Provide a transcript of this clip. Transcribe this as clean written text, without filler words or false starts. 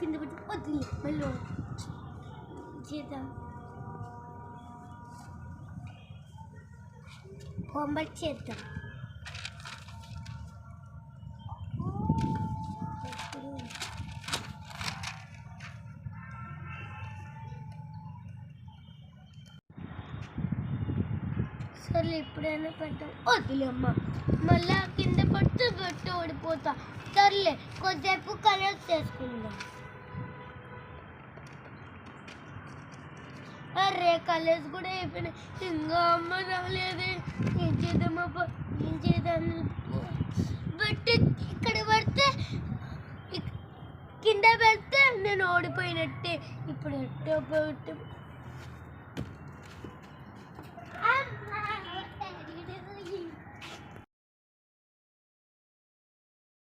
కింద పెట్టి వదిలి మళ్ళీ చేద్దాం. హోంవర్క్ చేద్దాం. సరే ఎప్పుడైనా పెట్టాం వదిలేమ్మ, మళ్ళీ కింద పడితే బట్ట ఓడిపోతా. సర్లే కొద్దిసేపు కలర్స్ చేసుకుందాం. అరే కలర్స్ కూడా అయిపోయినాయి, ఇంకా అమ్మ రాలేదే. ఏం చేద్దామా, ఏం చేద్దాం. బట్ ఇక్కడ పడితే కింద పెడితే నేను ఓడిపోయినట్టే. ఇప్పుడు ఎట్టో